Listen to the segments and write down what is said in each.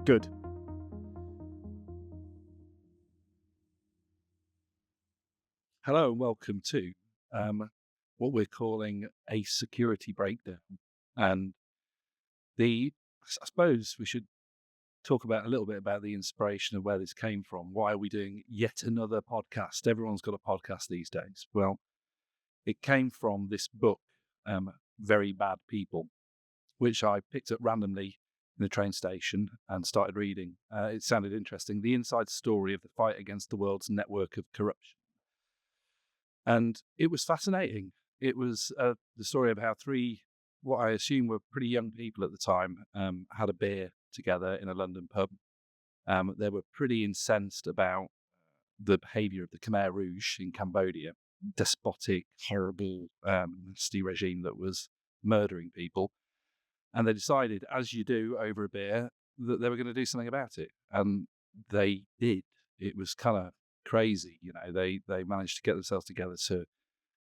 Good. Hello and welcome to what we're calling a security breakdown. And I suppose we should talk about a little bit about the inspiration of where this came from. Why are we doing yet another podcast? Everyone's got a podcast these days. Well, it came from this book, Very Bad People, which I picked up randomly in the train station and started reading. It sounded interesting. The inside story of the fight against the world's network of corruption. And it was fascinating. It was the story of how three, what I assume were pretty young people at the time, had a beer together in a London pub. They were pretty incensed about the behaviour of the Khmer Rouge in Cambodia, despotic, horrible, nasty regime that was murdering people. And they decided, as you do over a beer, that they were going to do something about it. And they did. It was kind of crazy. They managed to get themselves together to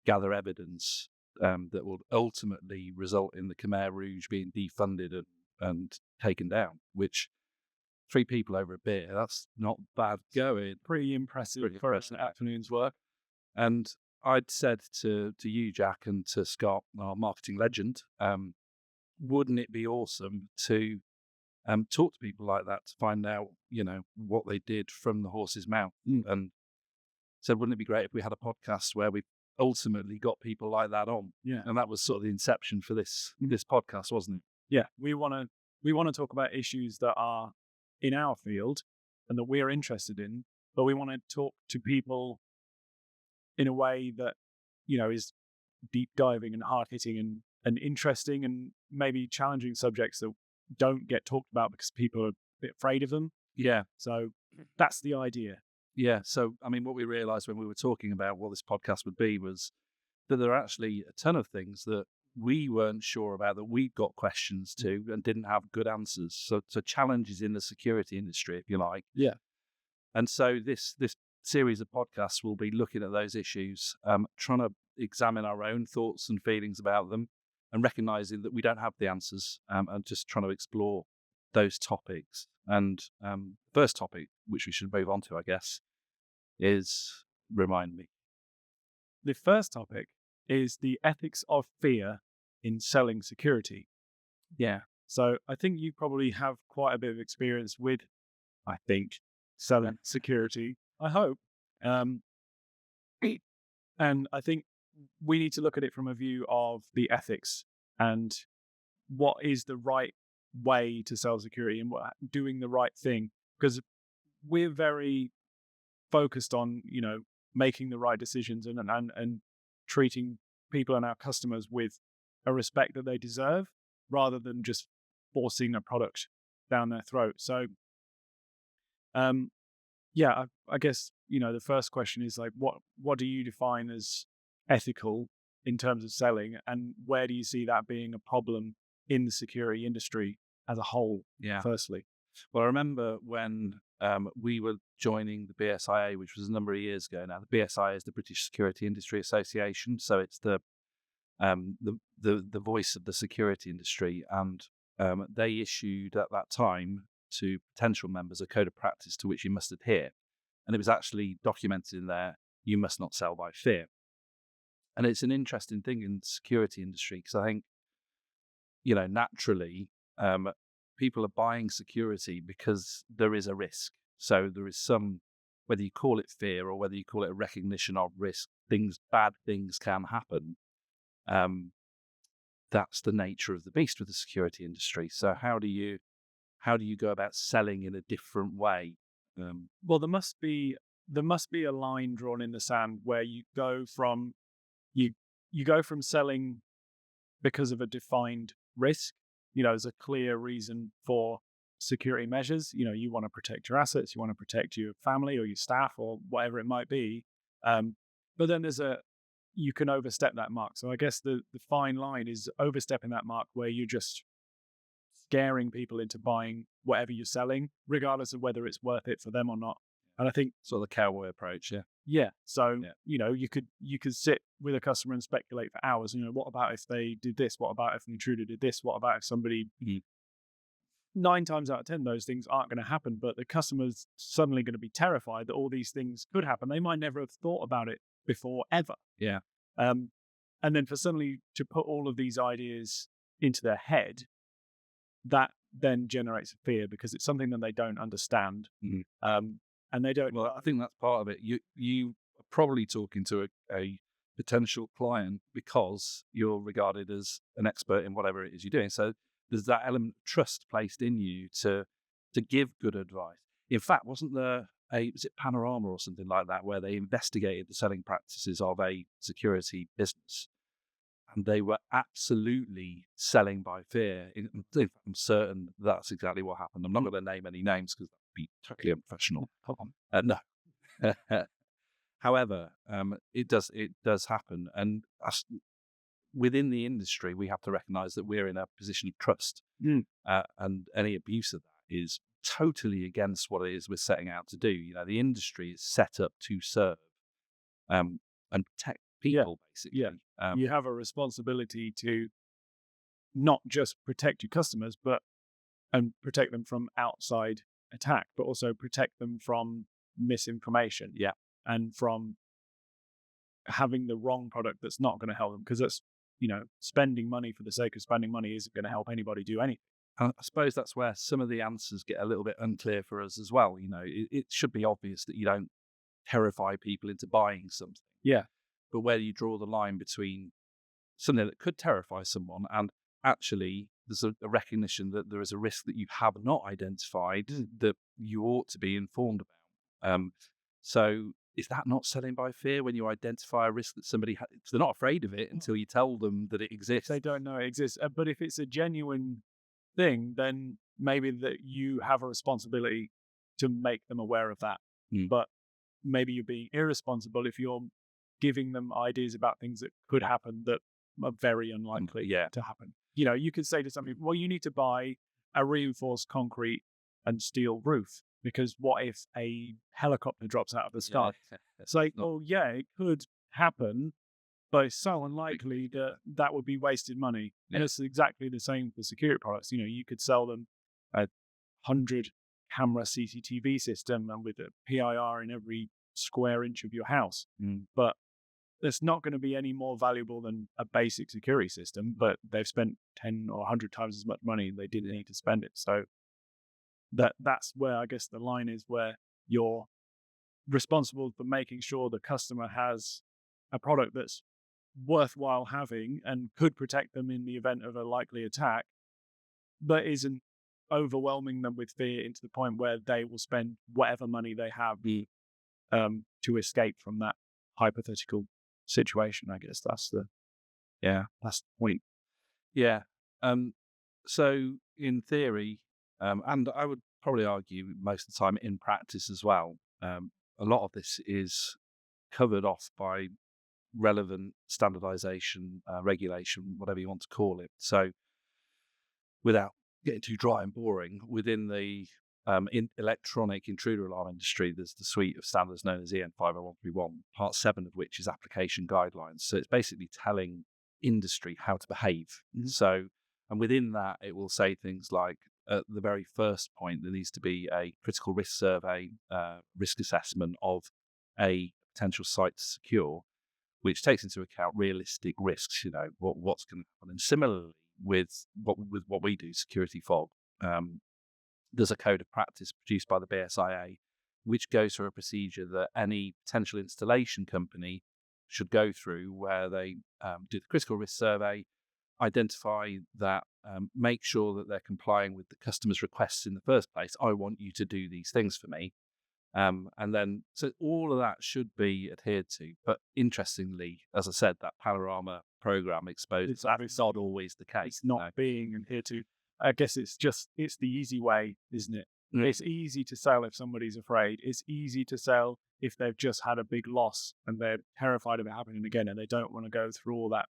gather evidence that would ultimately result in the Khmer Rouge being defunded and taken down, which 3 people over a beer, that's not bad going. Pretty impressive for an afternoon's work. And I'd said to you, Jack, and to Scott, our marketing legend, wouldn't it be awesome to talk to people like that to find out, what they did from the horse's mouth? And said, wouldn't it be great if we had a podcast where we ultimately got people like that on? Yeah. And that was sort of the inception for this podcast, wasn't it? Yeah. We want to talk about issues that are in our field and that we're interested in, but we want to talk to people in a way that, is deep diving and hard hitting and interesting and maybe challenging subjects that don't get talked about because people are a bit afraid of them. Yeah. So that's the idea. Yeah. So, what we realized when we were talking about what this podcast would be was that there are actually a ton of things that we weren't sure about, that we got questions to and didn't have good answers. So challenges in the security industry, if you like. Yeah. And so this series of podcasts will be looking at those issues, trying to examine our own thoughts and feelings about them, and recognizing that we don't have the answers, and just trying to explore those topics. And first topic, which we should move on to, I guess, is, remind me. The first topic is the ethics of fear in selling security. Yeah. So I think you probably have quite a bit of experience with, selling security. I hope. And I think we need to look at it from a view of the ethics and what is the right way to sell security and doing the right thing. Because we're very focused on, making the right decisions and treating people and our customers with a respect that they deserve, rather than just forcing a product down their throat. So, I guess, the first question is like, what do you define as ethical in terms of selling, and where do you see that being a problem in the security industry as a whole? Yeah. Firstly. Well, I remember when we were joining the BSIA, which was a number of years ago now. The BSIA is the British Security Industry Association, so it's the voice of the security industry, and they issued at that time to potential members a code of practice to which you must adhere, and it was actually documented in there: you must not sell by fear. And it's an interesting thing in the security industry, because I think, naturally, people are buying security because there is a risk. So there is some, whether you call it fear or whether you call it a recognition of risk, bad things can happen. That's the nature of the beast with the security industry. So how do you go about selling in a different way? Well, there must be a line drawn in the sand where you go from selling because of a defined risk. There's a clear reason for security measures. You want to protect your assets, you want to protect your family or your staff or whatever it might be. But then you can overstep that mark. So I guess the fine line is overstepping that mark where you're just scaring people into buying whatever you're selling, regardless of whether it's worth it for them or not. And I think sort of the cowboy approach, yeah. Yeah. So, you could sit with a customer and speculate for hours. What about if they did this? What about if an intruder did this? What about if somebody 9 times out of 10, those things aren't going to happen, but the customer's suddenly going to be terrified that all these things could happen. They might never have thought about it before, ever. Yeah. Um, and then for suddenly to put all of these ideas into their head, that then generates fear because it's something that they don't understand. Mhm. And they don't. Well, I think that's part of it. You are probably talking to a potential client because you're regarded as an expert in whatever it is you're doing. So there's that element of trust placed in you to give good advice. In fact, wasn't there was it Panorama or something like that where they investigated the selling practices of a security business? And they were absolutely selling by fear. In fact, I'm certain that's exactly what happened. I'm not going to name any names because that would be totally unprofessional. No. However, it does happen, and within the industry, we have to recognise that we're in a position of trust, Mm. and any abuse of that is totally against what it is we're setting out to do. You know, the industry is set up to serve and protect Yeah, people, basically. yeah. You have a responsibility to not just protect your customers, but and protect them from outside attack, but also protect them from misinformation Yeah. and from having the wrong product that's not going to help them. Because that's, spending money for the sake of spending money isn't going to help anybody do anything. I suppose that's where some of the answers get a little bit unclear for us as well. You know, it should be obvious that you don't terrify people into buying something, Yeah. but where you draw the line between something that could terrify someone and actually there's a recognition that there is a risk that you have not identified that you ought to be informed about. So is that not selling by fear when you identify a risk that somebody because they're not afraid of it until you tell them that it exists? They don't know it exists. But if it's a genuine thing, then maybe that you have a responsibility to make them aware of that. Mm. But maybe you're being irresponsible if you're giving them ideas about things that could happen that are very unlikely Yeah. to happen. You could say to some people, well, you need to buy a reinforced concrete and steel roof because what if a helicopter drops out of the sky? Yeah. It's like, Not- oh, yeah, it could happen, but it's so unlikely that that would be wasted money. Yeah. And it's exactly the same for security products. You could sell them a 100 camera CCTV system and with a PIR in every square inch of your house. Mm. But it's not going to be any more valuable than a basic security system, but they've spent 10 or 100 times as much money and they didn't need to spend it. So that's where I guess the line is where you're responsible for making sure the customer has a product that's worthwhile having and could protect them in the event of a likely attack, but isn't overwhelming them with fear into the point where they will spend whatever money they have to escape from that hypothetical situation. I guess that's the point. Yeah. So in theory, and I would probably argue most of the time in practice as well, a lot of this is covered off by relevant standardization, regulation, whatever you want to call it. So without getting too dry and boring, within the in electronic intruder alarm industry, there's the suite of standards known as EN 50131, part 7 of which is application guidelines. So it's basically telling industry how to behave. Mhm. So, and within that, it will say things like, at the very first point, there needs to be a critical risk survey, risk assessment of a potential site to secure, which takes into account realistic risks. You know what's going to happen. And similarly, with what we do, security fog, there's a code of practice produced by the BSIA, which goes through a procedure that any potential installation company should go through, where they do the critical risk survey, identify that, make sure that they're complying with the customer's requests in the first place. I want you to do these things for me. And then, so all of that should be adhered to. But interestingly, as I said, that Panorama program exposed that's not always the case. It's not being adhered to. I guess it's the easy way, isn't it? Mm. It's easy to sell if somebody's afraid. It's easy to sell if they've just had a big loss and they're terrified of it happening again and they don't want to go through all that,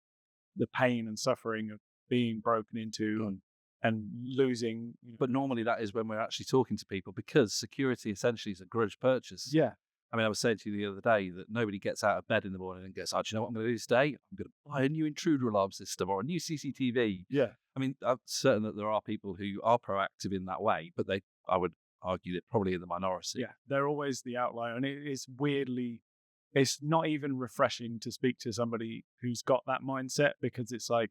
the pain and suffering of being broken into and losing. But normally that is when we're actually talking to people, because security essentially is a grudge purchase. Yeah. I mean, I was saying to you the other day that nobody gets out of bed in the morning and goes, oh, do you know what I'm going to do today? I'm going to buy a new intruder alarm system or a new CCTV. Yeah. I mean, I'm certain that there are people who are proactive in that way, but I would argue they're probably in the minority. Yeah, they're always the outlier, and it is weirdly, it's not even refreshing to speak to somebody who's got that mindset because it's like,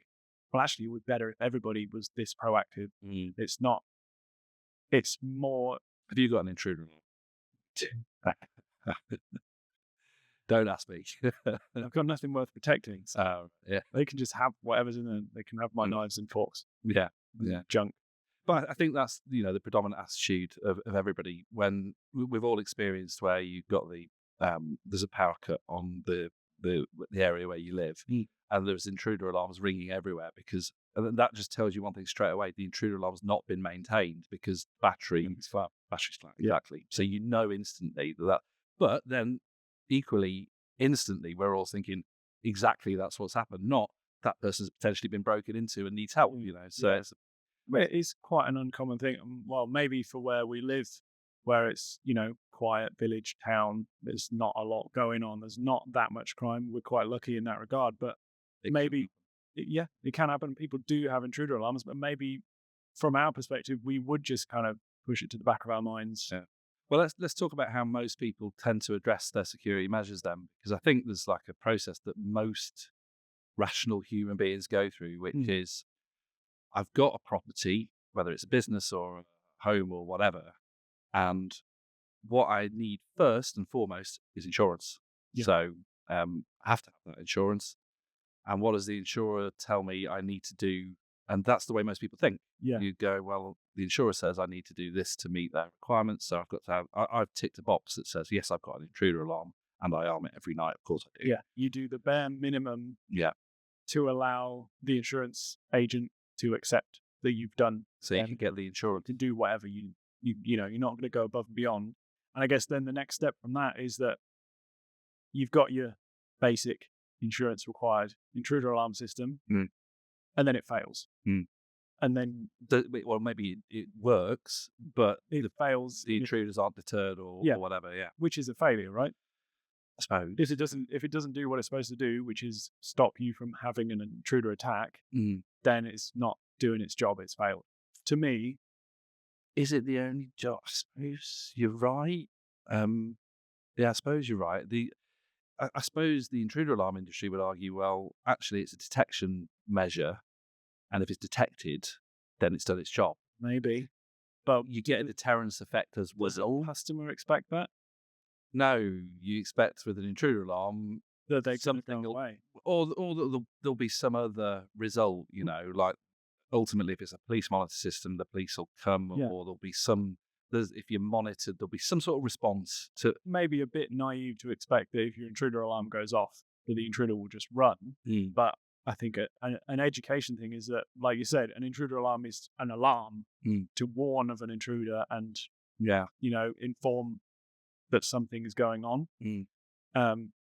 well, actually, it would be better if everybody was this proactive. Mm. It's not. It's more. Have you got an intruder? Don't ask me. I've got nothing worth protecting. So Yeah, they can just have whatever's in them. They can have my mm, knives and forks, yeah, and yeah. junk. But I think that's the predominant attitude of everybody when we've all experienced where you've got there's a power cut on the area where you live, and there's intruder alarms ringing everywhere because and then that just tells you one thing straight away: the intruder alarm's not been maintained because It's flat. battery's flat. Yeah. Exactly. So you know instantly that. But then equally instantly, we're all thinking exactly that's what's happened, not that person's potentially been broken into and needs help. So Yeah. it's Well, it is quite an uncommon thing. Well, maybe for where we live, where it's, quiet village town, there's not a lot going on. There's not that much crime. We're quite lucky in that regard. But it can maybe, yeah, it can happen. People do have intruder alarms, but maybe from our perspective, we would just kind of push it to the back of our minds. Yeah. Well, let's talk about how most people tend to address their security measures then, because I think there's like a process that most rational human beings go through, which Mm. is I've got a property, whether it's a business or a home or whatever, and what I need first and foremost is insurance. Yeah. So I have to have that insurance. And what does the insurer tell me I need to do? And that's the way most people think. Yeah. You go, well, the insurer says I need to do this to meet their requirements. So I've got to have, I've ticked a box that says, yes, I've got an intruder alarm and I arm it every night. Of course I do. Yeah. You do the bare minimum Yeah. to allow the insurance agent to accept that you've done. So you can get the insurance. To do whatever you're not going to go above and beyond. And I guess then the next step from that is that you've got your basic insurance required intruder alarm system, Mm. and then it fails. Mm. And then Well, maybe it works, but it fails, the intruders aren't deterred or whatever. Yeah. which is a failure, right? I suppose. If it doesn't do what it's supposed to do, which is stop you from having an intruder attack, Mm. then it's not doing its job. It's failed. To me, Is it the only job? I suppose you're right. Yeah, I suppose you're right. I suppose the intruder alarm industry would argue, well, actually, it's a detection measure, and if it's detected, then it's done its job. maybe, but You get a deterrence effect as does the well. customer expect that No, you expect with an intruder alarm they're going to something, go away? or there'll be some other result. Like ultimately, if it's a police monitor system, the police will come, Yeah. or there'll be some. If you're monitored, there'll be some sort of response to. Maybe a bit naive to expect that if your intruder alarm goes off, that the intruder will just run. But I think an education thing is that, like you said, an intruder alarm is an alarm to warn of an intruder and Yeah. inform that something is going on. Mm.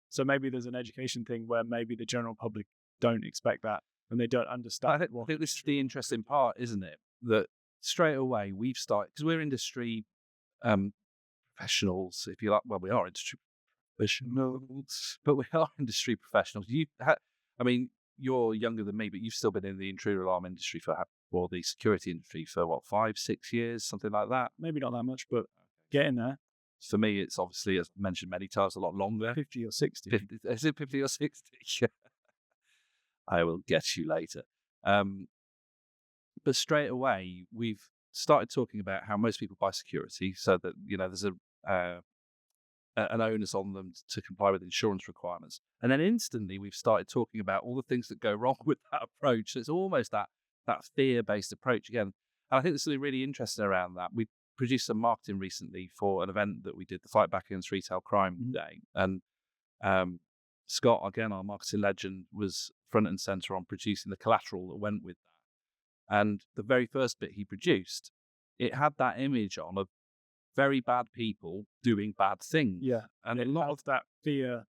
So maybe there's an education thing where maybe the general public don't expect that and they don't understand. I think this is the interesting part, isn't it? That straight away we've started because we're industry professionals, if you like. Well, we are industry professionals, but we are industry professionals. I mean, you're younger than me, but you've still been in the intruder alarm industry or the security industry for what, 5-6 years, something like that. Maybe not that much, but getting there. For me, it's obviously, as mentioned many times, a lot longer. 50 or 60. 50, is it 50 or 60? I will get you later. But straight away, we've started talking about how most people buy security, so that there's an onus on them to comply with insurance requirements, and then instantly we've started talking about all the things that go wrong with that approach. So it's almost that fear-based approach again. And I think there's something really interesting around that. We produced some marketing recently for an event that we did, the Fight Back Against Retail Crime Day, and Scott, again, our marketing legend, was front and center on producing the collateral that went with that. And the very first bit he produced, it had that image on of very bad people doing bad things. Yeah. And a lot of that fear.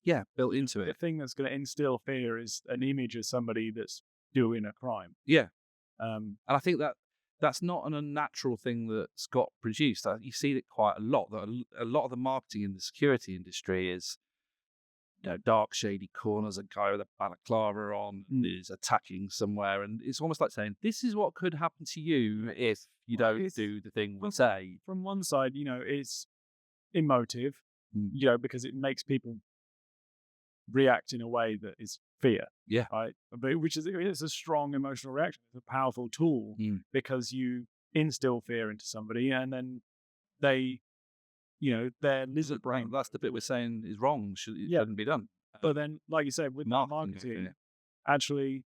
Yeah, built into The it. thing that's going to instill fear is an image of somebody that's doing a crime. Yeah. And I think that's not an unnatural thing that Scott produced. You see it quite a lot. That a lot of the marketing in the security industry is dark, shady corners, a guy with a balaclava on Mm. is attacking somewhere. And it's almost like saying, this is what could happen to you if you Well, don't it's do the thing we from say. from one side, it's emotive, Mm. because it makes people react in a way that is fear, Yeah. right? But which is it's a strong emotional reaction. It's a powerful tool Mm. because you instill fear into somebody, and then they, their lizard brain. That's the bit we're saying is wrong. It Yeah, shouldn't be done. but then, like you said, with that Marketing. Yeah. marketing, actually,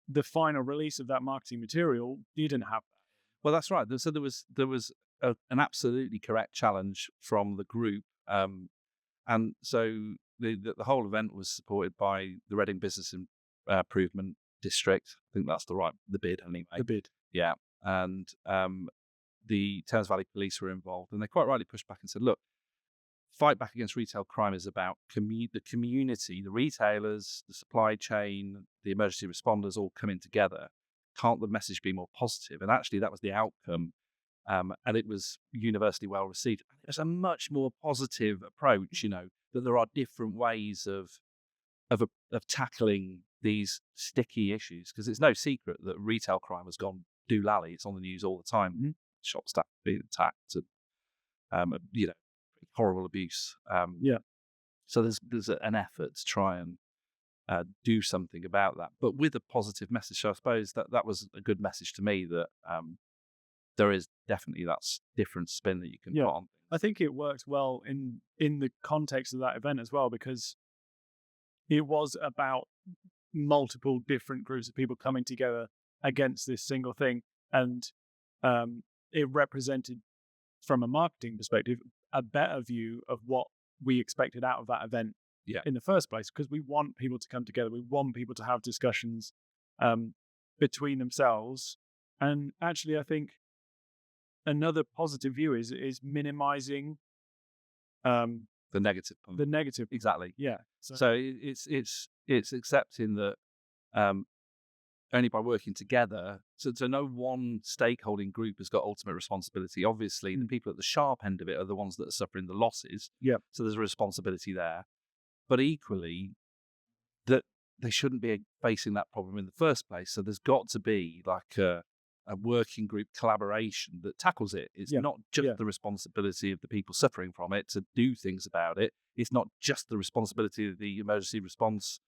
the final release of that marketing material didn't have that. Well, that's right. So there was an absolutely correct challenge from the group, and so the whole event was supported by the Reading Business Improvement District. I think that's the bid The anyway. bid. Yeah, and the Thames Valley Police were involved, and they quite rightly pushed back and said, "Look, fight back against retail crime is about the community, the retailers, the supply chain, the emergency responders all coming together. Can't the message be more positive?" And actually, that was the outcome, and it was universally well received. It's a much more positive approach, that there are different ways of tackling these sticky issues, because it's no secret that retail crime has gone doolally. It's on the news all the time. Mhm. Shop staff being attacked, and horrible abuse. Yeah, So there's an effort to try and do something about that, but with a positive message. So I suppose that was a good message to me, that there is definitely that different spin that you can yeah. put on I things. think it worked well in the context of that event as well, because it was about multiple different groups of people coming together against this single thing, and it represented, from a marketing perspective, a better view of what we expected out of that event Yeah, in the first place, because we want people to come together. We want people to have discussions um, between themselves. And actually, I think another positive view is minimizing um, the negative point. the negative. Exactly. Yeah. So So it's accepting that um, only by working together. So no one stakeholding group has got ultimate responsibility. Obviously, the mm, people at the sharp end of it are the ones that are suffering the losses. yeah, So there's a responsibility there. But equally, that they shouldn't be facing that problem in the first place. So there's got to be like a working group collaboration that tackles it. It's yeah, not just yeah, the responsibility of the people suffering from it to do things about it. It's not just the responsibility of the emergency response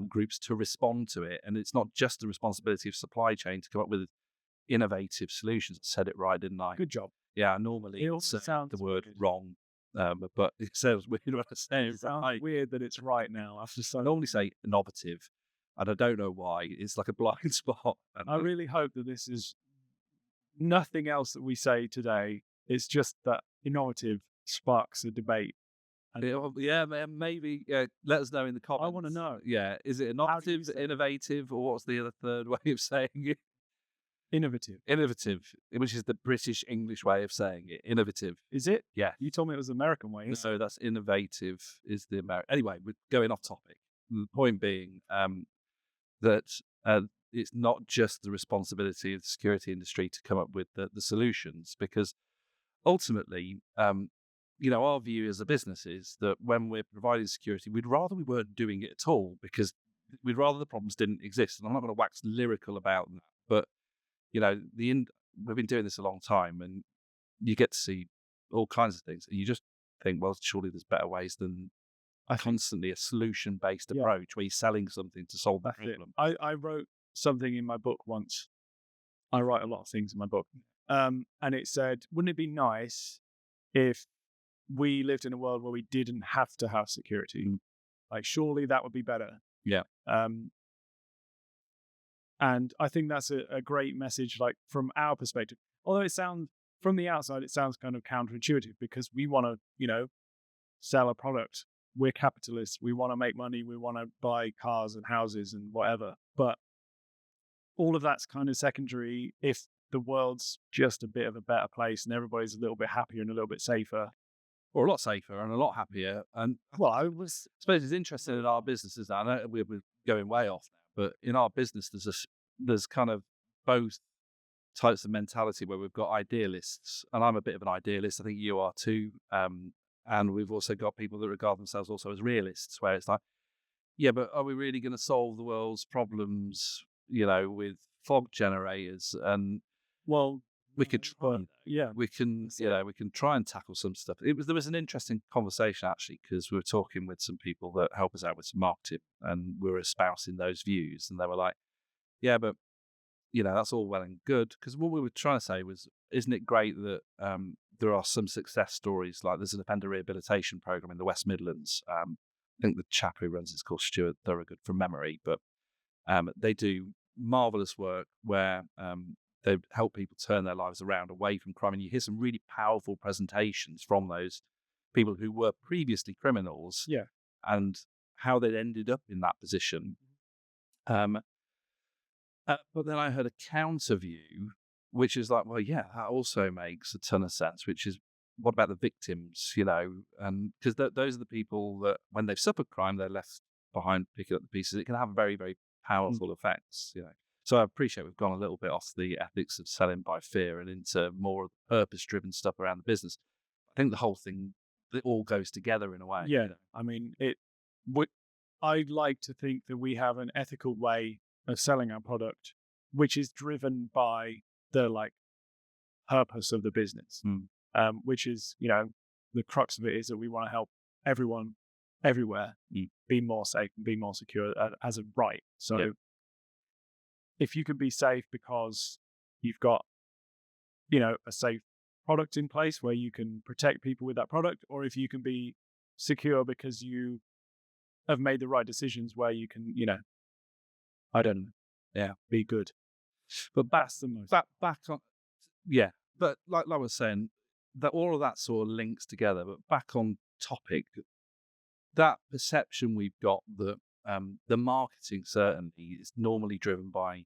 groups to respond to it. And it's not just the responsibility of supply chain to come up with innovative solutions. I said it right, didn't I? good job. Yeah, I normally It also say the sounds word weird. wrong, but it sounds weird when I say It it sounds right. weird that it's right now after I so. normally say innovative, and I don't know why. It's like a blind spot. And I really hope that this is nothing else that we say today. It's just that innovative sparks a debate. And yeah, maybe. Let us know in the I want to comments. know, Yeah, is it how do you innovative, say innovative, or what's the other third way of saying it? innovative? Innovative, which is the British English way of saying it. Innovative. Is it? Yeah. You told me it was the American way. So that's innovative is the American. Anyway, we're going off topic. The point being that it's not just the responsibility of the security industry to come up with the solutions, because ultimately, our view as a business is that when we're providing security, we'd rather we weren't doing it at all, because we'd rather the problems didn't exist. And I'm not going to wax lyrical about that, but we've been doing this a long time, and you get to see all kinds of things, and you just think, well, surely there's better ways than I think, constantly a solution-based yeah, approach where you're selling something to solve the that's it. problem. I wrote something in my book once. I write a lot of things in my book. And it said, wouldn't it be nice if we lived in a world where we didn't have to have security? Mm. Like, surely that would be better. Yeah. Um, and I think that's a great message, like from our perspective. Although from the outside, it sounds kind of counterintuitive, because we want to, sell a product. We're capitalists. We want to make money. We want to buy cars and houses and whatever. But all of that's kind of secondary if the world's just a bit of a better place and everybody's a little bit happier and a little bit safer. Or a lot safer and a lot happier. And Well, I was, I suppose it's interesting in our businesses now. I know we're going way off now, but in our business, there's kind of both types of mentality where we've got idealists, and I'm a bit of an idealist. I think you are too. And we've also got people that regard themselves also as realists, where it's like, yeah, but are we really going to solve the world's problems, with fog generators? And Well, we could no, try, but though. yeah, We can, that's it. we can try and tackle some stuff. There was an interesting conversation actually, because we were talking with some people that help us out with some marketing, and we were espousing those views, and they were like, yeah, but that's all well and good. Because what we were trying to say was, isn't it great that there are some success stories? Like there's an offender rehabilitation program in the West Midlands. I think the chap who runs it's called Stuart Thorogood from memory, but they do marvelous work where they help people turn their lives around away from crime. And you hear some really powerful presentations from those people who were previously criminals Yeah. and how they ended up in that position. Um, but then I heard a counter view, which is like, well, yeah, that also makes a ton of sense, which is, what about the victims, And because those are the people that, when they've suffered crime, they're left behind picking up the pieces. It can have very, very Mm. powerful effects. So I appreciate we've gone a little bit off the ethics of selling by fear and into more of the purpose-driven stuff around the business. I think the whole thing, it all goes together in a way. Yeah. I mean, would, I'd like to think that we have an ethical way of selling our product, which is driven by the like purpose of the business, Mm, which is, the crux of it is that we want to help everyone everywhere mm, be more safe and be more secure as a right. yeah, So if you can be safe because you've got, a safe product in place where you can protect people with that product, or if you can be secure because you have made the right decisions where you can, I don't know, yeah. be good. But That's the most. back on, yeah. But like I was saying, that all of that sort of links together. But back on topic, that perception we've got that the marketing certainly is normally driven by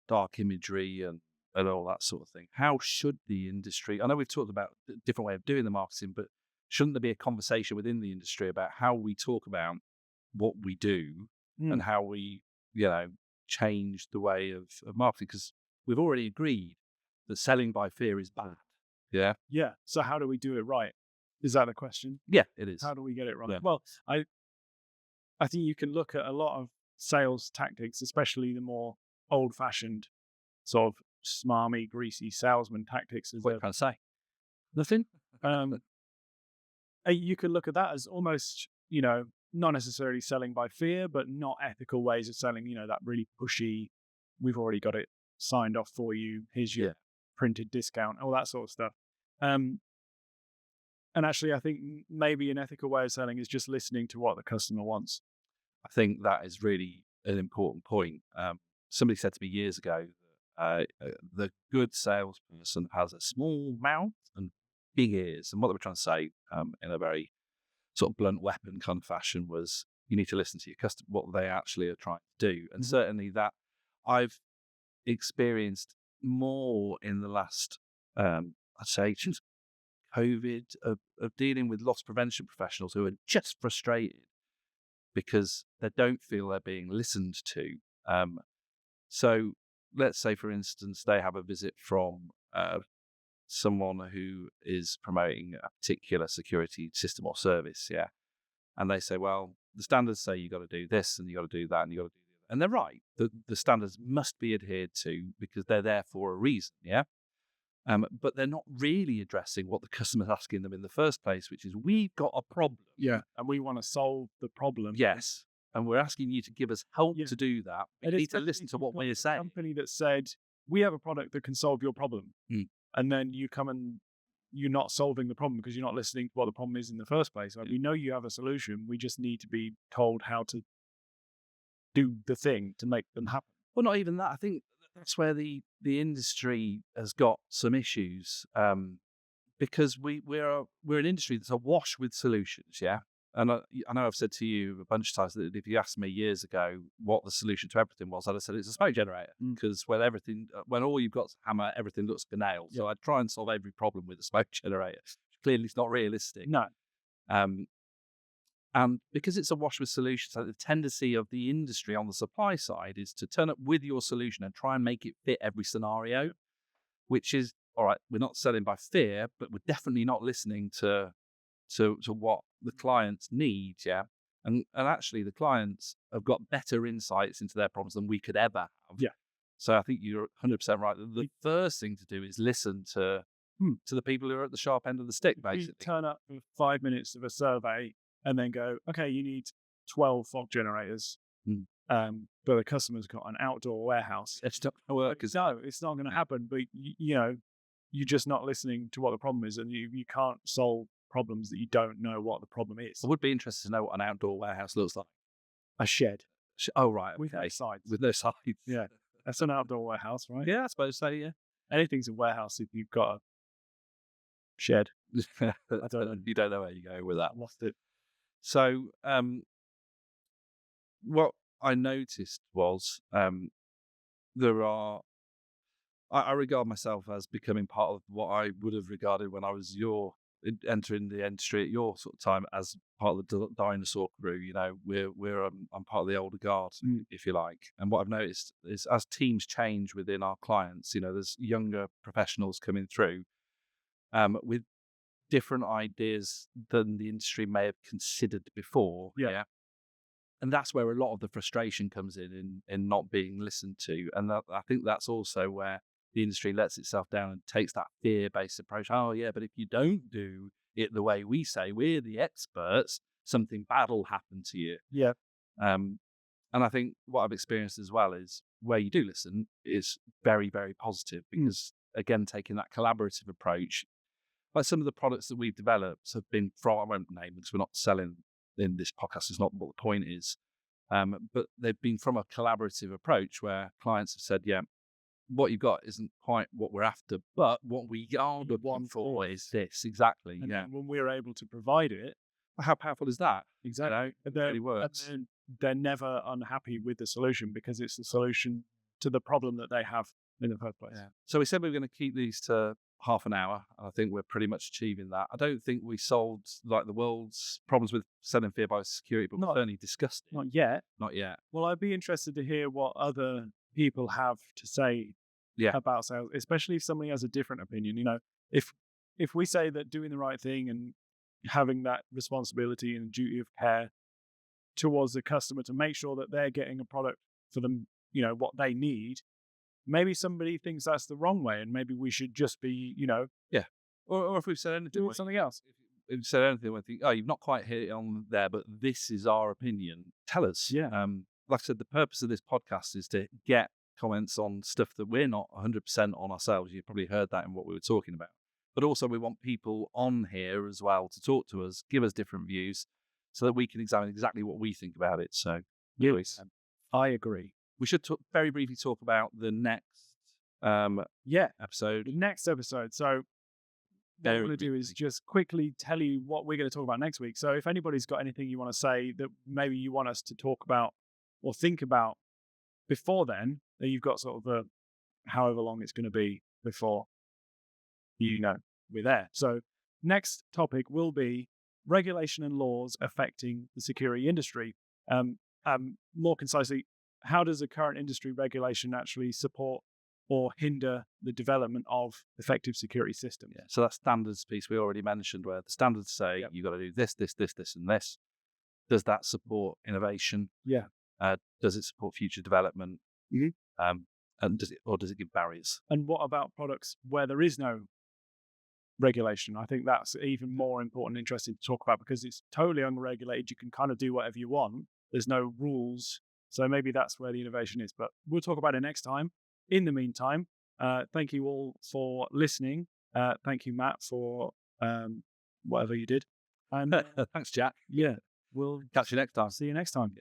dark imagery and all that sort of thing. How should the industry? I know we've talked about a different way of doing the marketing, but shouldn't there be a conversation within the industry about how we talk about what we do Mm, and how we, change the way of marketing? Because we've already agreed that selling by fear is bad. Yeah, yeah. So how do we do it right? Is that the question? yeah, it is. How do we get it right? Yeah, Well, I think you can look at a lot of sales tactics, especially the more old fashioned sort of smarmy, greasy salesman tactics as what a can I say? Nothing. um, you could look at that as almost, not necessarily selling by fear, but not ethical ways of selling, that really pushy, we've already got it signed off for you. Here's your Yeah, printed discount, all that sort of stuff. Um, and actually, I think maybe an ethical way of selling is just listening to what the customer wants. I think that is really an important point. Somebody said to me years ago that the good salesperson has a small mouth and big ears. And what they were trying to say in a very sort of blunt weapon kind of fashion was, you need to listen to your customer, what they actually are trying to do. And Mhm. certainly that I've experienced more in the last, I'd say, since COVID, of dealing with loss prevention professionals who are just frustrated because they don't feel they're being listened to. So let's say, for instance, they have a visit from someone who is promoting a particular security system or service, yeah, and they say, well, the standards say you got to do this and you got to do that and you got to do that, and they're right. The standards must be adhered to because they're there for a reason, yeah. But they're not really addressing what the customer's asking them in the first place, which is, we've got a problem. Yeah. And we want to solve the problem. Yes. And we're asking you to give us help Yeah. to do that. But And you need to especially listen if to you've what got we're a saying. company that said, we have a product that can solve your problem. Mm. And then you come and you're not solving the problem because you're not listening to what the problem is in the first place. Like, Yeah. we know you have a solution. We just need to be told how to do the thing to make them happen. Well, not even that. I think that's where the industry has got some issues, because we're an industry that's awash with solutions, yeah. And I know I've said to you a bunch of times that if you asked me years ago what the solution to everything was, I'd have said it's a smoke generator, Mm. because when all you've got is a hammer, everything looks like a nail. So Yeah. I'd try and solve every problem with a smoke generator. Clearly, it's not realistic. No. Um, And because it's awash with solutions, so the tendency of the industry on the supply side is to turn up with your solution and try and make it fit every scenario, which is, all right, we're not selling by fear, but we're definitely not listening to to what the clients need, yeah. And actually the clients have got better insights into their problems than we could ever have. Yeah. So I think you're 100% right. The You- first thing to do is listen Hmm. to the people who are at the sharp end of the stick, You basically. turn up for 5 minutes of a survey and then go, okay, you need 12 fog generators. Mm. But the customer's got an outdoor warehouse. It's not going to work. No, it's not going to happen. But you're just not listening to what the problem is, and you can't solve problems that you don't know what the problem is. I would be interested to know what an outdoor warehouse looks like. A shed Oh, right. with no Okay. sides. With no sides. Yeah, that's an outdoor warehouse, right? Yeah, I suppose so, yeah. Anything's a warehouse if you've got a shed. I don't know. You don't know where you're going with that. I lost it. So, what I noticed was there are. I regard myself as becoming part of what I would have regarded when I was entering the industry at your sort of time as part of the dinosaur crew. You know, I'm part of the older guard, if you like. And what I've noticed is as teams change within our clients, you know, there's younger professionals coming through with different ideas than the industry may have considered before. Yeah. And that's where a lot of the frustration comes in not being listened to. And I think that's also where the industry lets itself down and takes that fear-based approach. Oh, yeah, but if you don't do it the way we say, we're the experts, something bad will happen to you. Yeah. And I think what I've experienced as well is where you do listen is very, very positive because, again, taking that collaborative approach, like some of the products that we've developed have been from, I won't name them because we're not selling in this podcast, is not what the point is. But they've been from a collaborative approach where clients have said, yeah, what you've got isn't quite what we're after, but what we are looking for is this. Exactly. And yeah. then when we're able to provide it, How powerful is that? exactly, It really works. and they're never unhappy with the solution because it's the solution to the problem that they have in the first place. Yeah. So we said we were going to keep these to half an hour. I think we're pretty much achieving that. I don't think we solved like the world's problems with selling fear by security, but we certainly discussed it. Not yet. Not yet. Well, I'd be interested to hear what other people have to say about sales, especially if somebody has a different opinion. You know, if we say that doing the right thing and having that responsibility and duty of care towards the customer to make sure that they're getting a product for them, you know, what they need, maybe somebody thinks that's the wrong way, and maybe we should just be, Or if we've said anything, doing something else. If we've said anything, we think, oh, you've not quite hit it on there, but this is our opinion. Tell us. Yeah. Like I said, the purpose of this podcast is to get comments on stuff that we're not 100% on ourselves. You've probably heard that in what we were talking about. But also we want people on here as well to talk to us, give us different views so that we can examine exactly what we think about it. So, Lewis, I agree. we should very briefly talk about the next episode. The next episode. So what I'm going to do is just quickly tell you what we're going to talk about next week. So if anybody's got anything you want to say that maybe you want us to talk about or think about before then you've got sort of however long it's going to be before we're there. So next topic will be regulation and laws affecting the security industry. More concisely, how does the current industry regulation actually support or hinder the development of effective security systems? Yeah. So that standards piece we already mentioned, where the standards say you've got to do this, this, this, this, and this. Does that support innovation? Yeah. Does it support future development? Mm-hmm. And does it give barriers? And what about products where there is no regulation? I think that's even more important and interesting to talk about because it's totally unregulated. You can kind of do whatever you want. There's no rules. So maybe that's where the innovation is. But we'll talk about it next time. In the meantime, thank you all for listening. Thank you, Matt, for whatever you did. And thanks, Jack. Yeah, we'll catch you next time. See you next time.